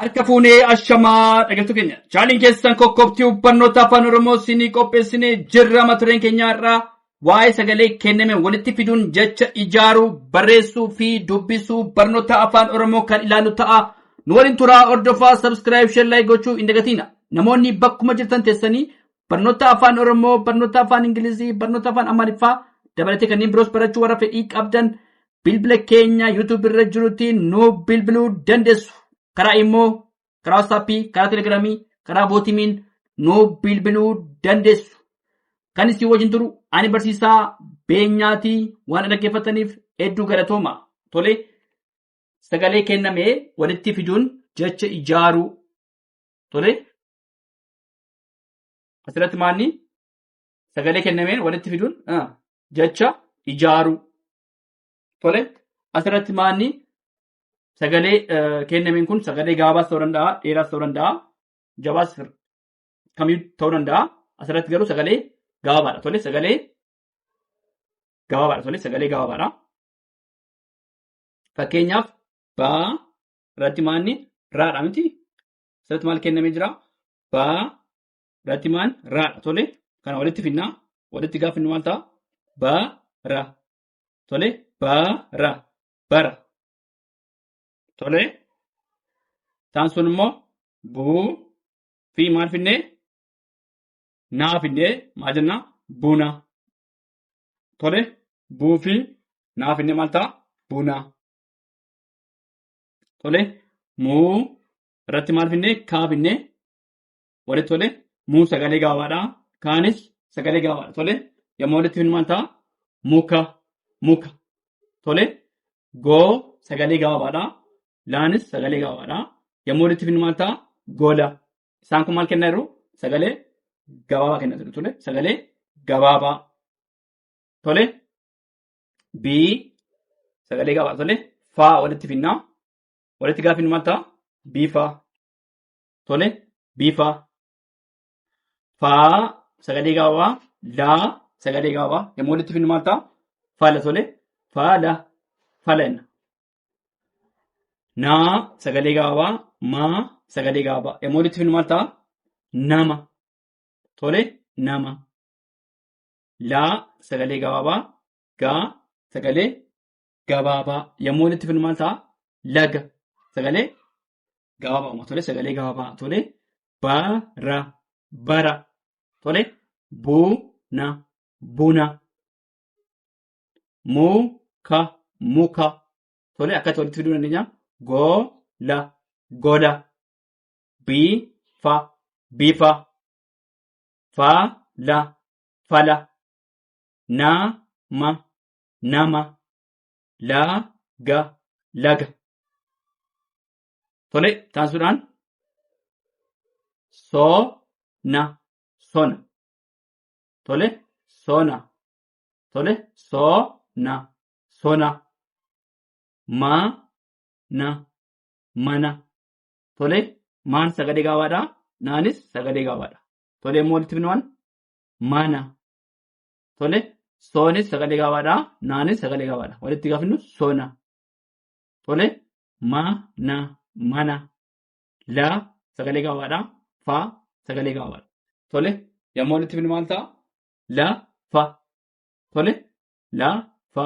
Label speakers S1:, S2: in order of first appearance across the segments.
S1: Harka fuunee ashamaa dhaggeeffattoota keenya. Chaaliin keessan kokkobtii hubbannoota afaan Oromoo isinii qopheessinee jirra. Mata dureen keenya irraa waa'ee sagalee kenname walitti fiduun jecha ijaaruu, barreessuu fi dubbisuu barnoota afaan Oromoo kan ilaalu ta'a. Nu waliin turaa hordofaa subscribe share like gochuu hin dagatina. Namoonni bakkuma jirtan teessanii barnoota afaan Oromoo, barnoota afaan Ingilizii, barnoota afaan Amaariffaa dabalatee kanneen biroos barachuu warra fedhii qabdan bilbila keenya YouTube irra jirutti nu bilbiluu dandeessu. Karaa immoo karaa WhatsAppii, karaa Telegiraamii, karaa Bootimiin nu bilbiluu dandeessu. Kan isin wajjin turu ani barsiisaa beenyaatii waan dhaggeeffataniif hedduu galatooma. Tole sagalee kenname walitti fiduun jecha ijaaruu. Tole asirratti maanni sagalee kenname walitti fiduun jecha ijaaruu. Tole asirratti maanni sagalee kennameen kun sagalee gabaabaas ta'uu danda'a, dheeraas ta'uu danda'a, jabaas kamiyyuu ta'uu danda'a. Asirratti garuu sagalee gabaabaadha. Tole sagalee gabaabaadha. Tole sagalee gabaabaadha. Fakkeenyaaf baa irratti maanni raadha miti. Asirratti maal kennamee jira? Baa irratti maan raadha. Tole kana walitti finnaa. Walitti gaafinnu maal ta'a? Bara. Tole bara. Bara. Tole isaan sun immoo buu fi maal finnee naa finnee maal jennaa buna. Tole buu fi naa finnee maal ta'a buna. Tole muu irratti maal finnee kaa finnee walitti tole muu sagalee gabaabaadha. Kaanis sagalee gabaabaadha. Tole yommuu walitti finnu maal ta'a muka. Muka. Tole goo sagalee gabaabaadha. Laanis sagalee gabaabaadha. Yommuu walitti finnu maal ta'a gola. Isaan kun maal kennaa jiru? Sagalee gabaabaa kennaa jiru. Tole sagalee gabaabaa. Tole bii sagalee gabaabaa. Tole faa walitti finnaa. Walitti gaafa finnu maal ta'a biifaa. Tole biifaa. Faa sagalee gabaabaa. Laa sagalee gabaabaa. Yommuu walitti finnu maal ta'a faala. Tole faala. Faala jenna. Naa sagalee gabaabaa. Maa sagalee gabaabaa. Yommuu walitti finnu maal ta'a nama. Tole nama. Laa sagalee gabaabaa. Gaa sagalee gabaabaa. Yommuu walitti finnu maal ta'a laga. Sagalee gabaabaa. Tole sagalee gabaabaa. Tole bara. Bara. Tole buna. Buna. Muka. Muka. Tole akkatti walitti fiduu dandeenya. Gola. Gola. Biifa. Biifa. Fala. Fala. Nama. Nama. Laga. Laga. Tole taasisuudhaan sona. Sona. Tole sona. Tole sona. Sona. Mana. Mana. Tole maan sagalee gabaabaadha. Naanis sagalee gabaabaadha. Tole immoo walitti finnu mana. Tole soonis sagalee gabaabaadha. Naanis sagalee gabaabaadha. Walitti gaafa finnu sona. Tole mana. Mana. La sagalee gabaabaadha. Fa sagalee gabaabaadha. Tole yommuu walitti finnu maal ta'a? Lafa. Tole lafa.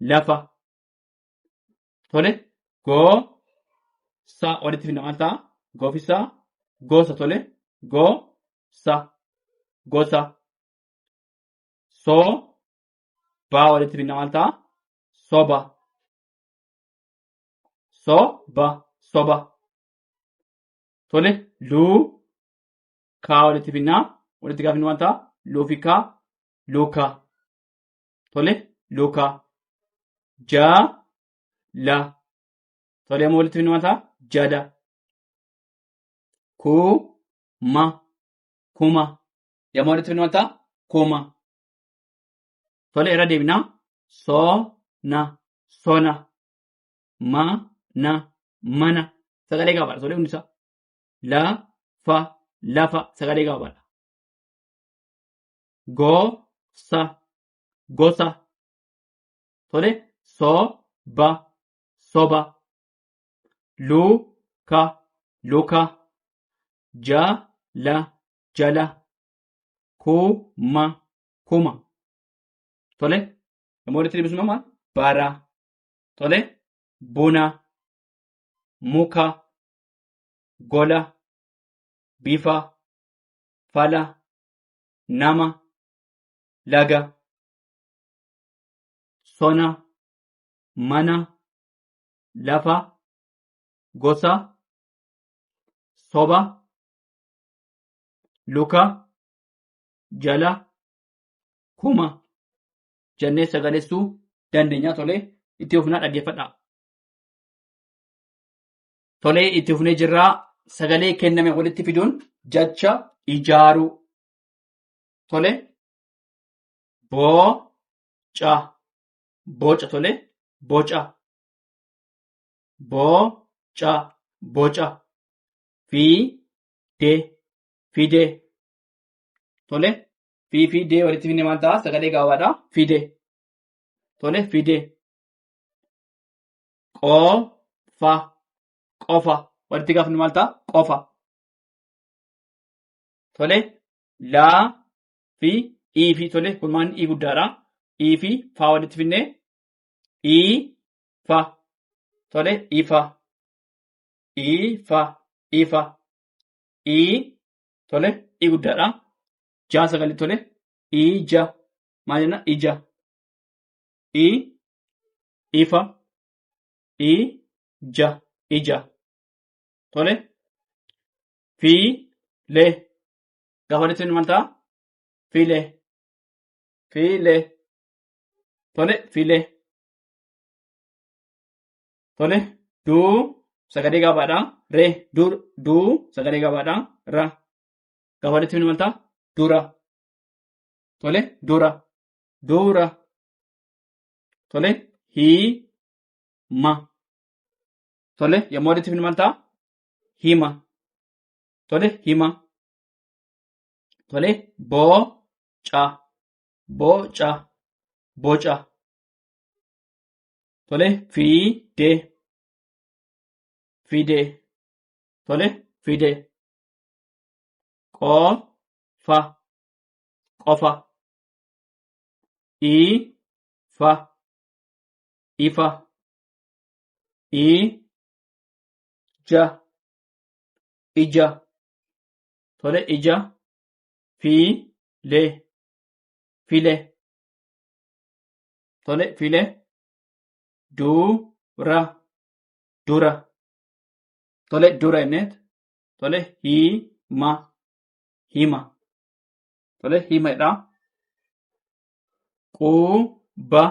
S1: Lafa. Tole goosa walitti finna maal ta'a? Goofisaa. Goosa. Tole goosa. Gosa. Baa walitti finna maal ta'a? Soba. Soba. Soba. Tole luu kaa walitti finnaa. Walitti gaafa finnu maal ta'a? Luufi kaa. Luukaa. Tole luukaa. Jala. Tole yommuu walitti finnu maal ta'a? Jala. Kuma. Kuma. Yommuu walitti finnu maal ta'a? Kuma. Tole irra deebinaa. Sona. Sona. Mana. Mana. Sagalee gabaabaadha. Tole hundi isaa. Lafa. Lafa. Sagalee gabaabaadha. Gosa. Gosa. Tole soba. Soba. Luka. luka, jala, jala, kuma, kuma. Tole, yommuu walitti deebisnu maal? Bara. Tole, buna, muka, gola, bifa, fala, nama, laga, sona, mana, lafa, gosa, soba, luka, jala, kuma jennee sagalessuu dandeenya. Tolee, itti fufnaa dhaggeeffadhaa. Tolee, itti fufnee jirraa. Sagalee kenname walitti fiduun jecha ijaaruu. Tolee, boca, boca. Tolee, boca, boca, boca. Fide, fide. Tolee, fide walitti fidnee maal ta'a? Sagalee gabaabaadha. Fide. Tolee, fide. Qofa, qofa. Walitti gaafnu maal ta'a? Qofa. Tolee, laa fi ii. Tolee, kun maal ii guddaadha. Ii fi faa walitti fidnee ifa. Tolee, ifa. Ifa, ifa. Tolee, ii guddaadha. Jaa sagalee. Tolee, ija. Maal jenna? Ija. Ifa. Ija, ija. Tolee, fiilee. Gaafa walitti fidnu maal ta'a? Fiilee. Fiilee. Tolee, fiilee. Tolee, duu sagalee gabaabaadha. Ree, duu sagalee gabaabaadha. Ra. Gaafa walitti fidnu maal ta'a? Dura. Tolee, dura. Dura. Tolee, hiima. Tolee, yommuu walitti fidnu maal ta'a? Hima. Tolee, hima. Tolee, boca, boca, boca. Tolee, fide, fide. Tolee, fide. Qofa, qofa. Ifa, ifa. Ija, ija. Tolee, ija. Fiilee, fiilee. Tolee, fiilee. Dura, dura. Tolee, dura jenneet. Tolee, hima, hima. Tolee, hima jedha. Quba,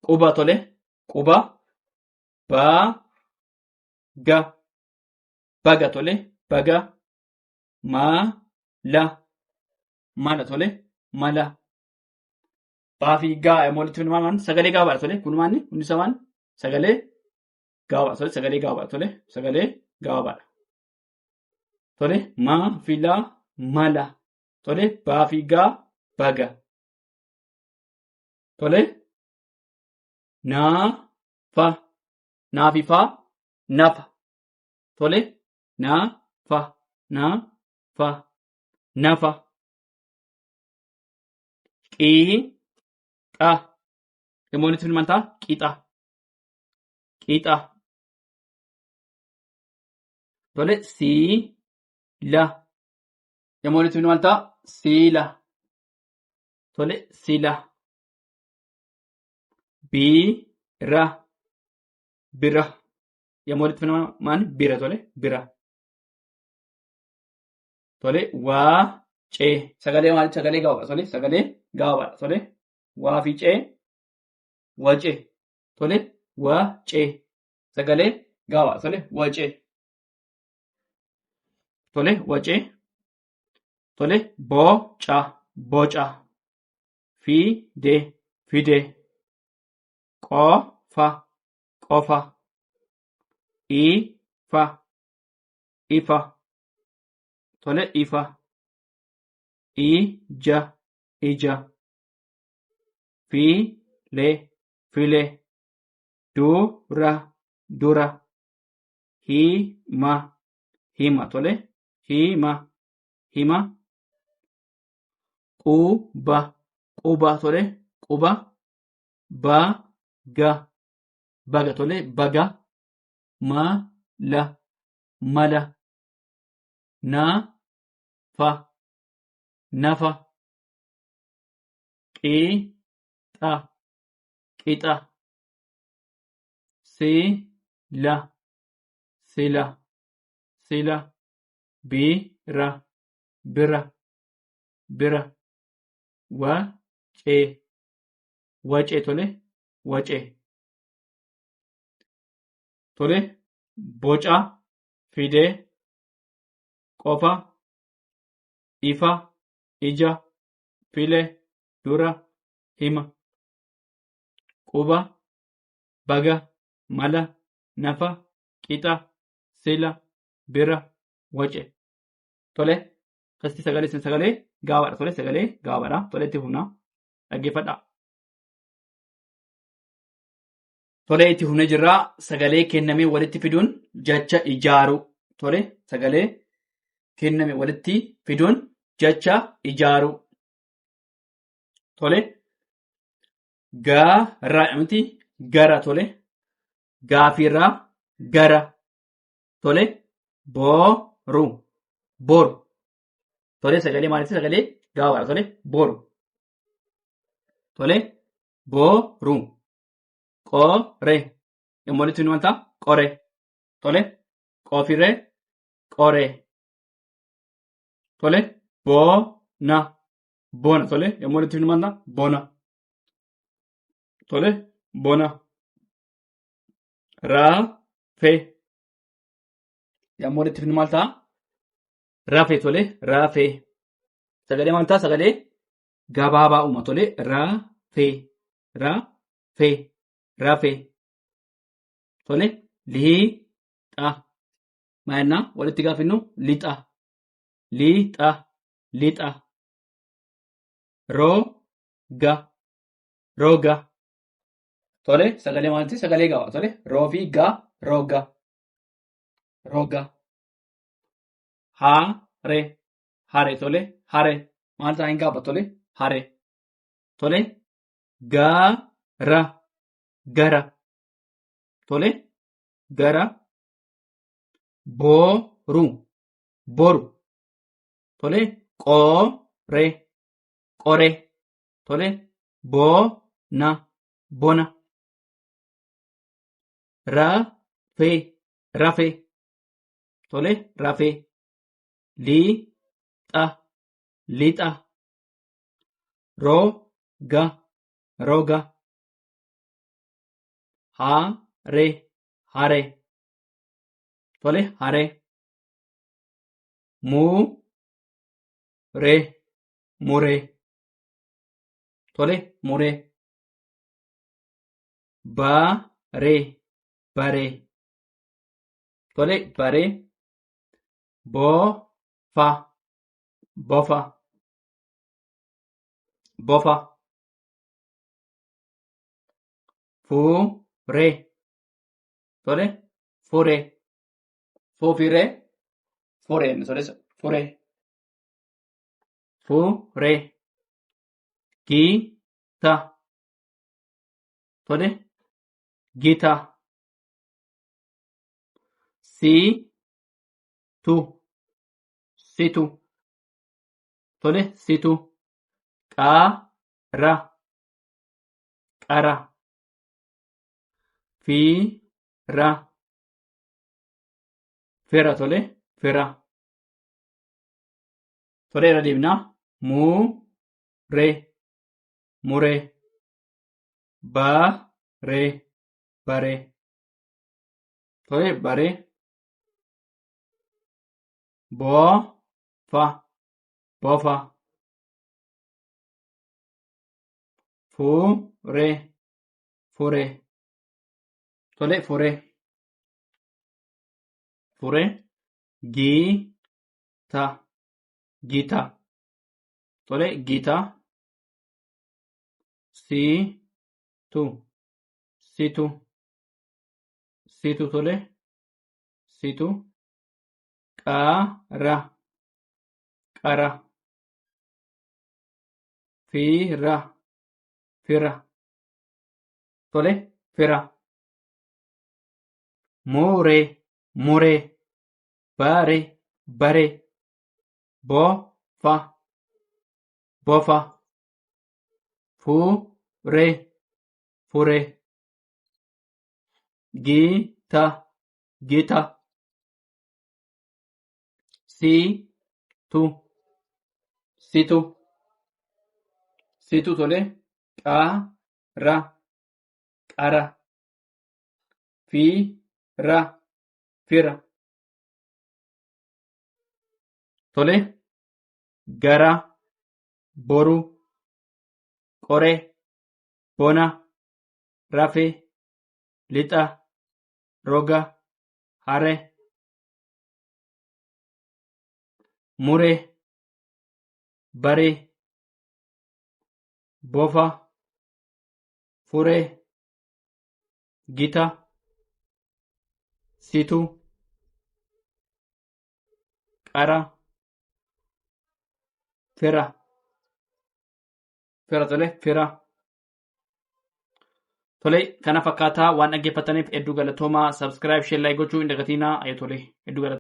S1: quba. Tolee, quba. Baga, baga. Tolee, baga. Mala, mala. Tolee, mala. Baa fi gaa yommuu walitti fidnu maal? Sagalee gabaabaadha. Tolee, kun maal? Hundi isaa maal? Sagalee gabaabaadha. Tolee, sagalee gabaabaadha. Tolee, sagalee gabaabaadha. Tolee, maa fi laa mala. Tolee, baa fi gaa baga. Tolee, naafa, naa fi faa nafa. Tolee, naafa, naafa, nafa. Qixa, yommuu walitti fidnu maal ta'a? Qixa, qixa. Tolee, siila, yommuu walitti fidnu maal ta'a? Siila. Tolee, siila. Bira, bira. Yommuu walitti fidnu maal? Bira. Tolee, bira. Tolee, waacee. Sagalee maal? Sagalee gabaabaadha. Tolee, sagalee gabaabaadha. Tolee, waa fi cee, wacee. Tolee, wacee. Sagalee gabaabaadha. Tolee, wacee. Tolee, wacee. Tolee, boca, boca. Fide, fide. Qofa, qofa. Ifa, ifa. Tolee, ifa. Ija, ija. Fiilee, fiilee. Dura, dura. Hima, hima tole hima hima quba tole quba baga tole baga mala nafa qixa sila bira wacee tole wacee tole boca fidee qofa ifa ija filee dura hima quba baga mala nafa qixa sila bira wacee tole kasti sagalee isin sagalee gaabaadha tole sagalee gaabaadha tole itti fufnaa dhaggeeffadhaa. Tole itti fufnee jirraa sagalee kennamee walitti fiduun jecha ijaaru tole sagalee kenname walitti fiduun jecha ijaaru tole gaara miti gara tole gaafiirraa gara tole boru tole sagalee maalitti sagalee gaabaadha tole boru tole boru qore yommuu walitti fidu wanta qore tole qoofirree qore tole bona tole yommuu walitti fidu wanta bona tole bona rafe yommuu walitti fidu maal ta'a rafe tole rafe sagalee maal ta'a sagalee gabaabaa uuma tole rafe tole liixa maayennaa walitti gaafinnu liixa roga tole sagalee maalti sagalee gaaba tole roofi roga hare tole hare maal ta'a hin gaaba tole hare tole gara tole gara boru tole qore tole bona rafe tole rafe liixa roga hare tole hare mure tole mure bare tole bare bofa fure tole fure fufire fure fure gita tole gita situ tole situ qara fira tole fira tole irra deebinaa mure bare tole bare bofa fure tole fure gita tole gita situ tole situ qara, qara, fira, fira. Tole, fira. More, more, bare, bare, bofa, bofa, fure, fure, gita, gita, situ, situ, situ tole, qara, qara, fira, fira. Tole, gara, boru, qore, bona, rafe, lixa, roga, hare, mure, bare, bofa, fure, gita, situ, qara, fira. Fira tole, fira. Tole, kana fakkaataa waan dhaggeeffataniif hedduu galatoomaa. Subscribe, share, like gochuu hin dagatinaa. Tole, hedduu galatoomaa.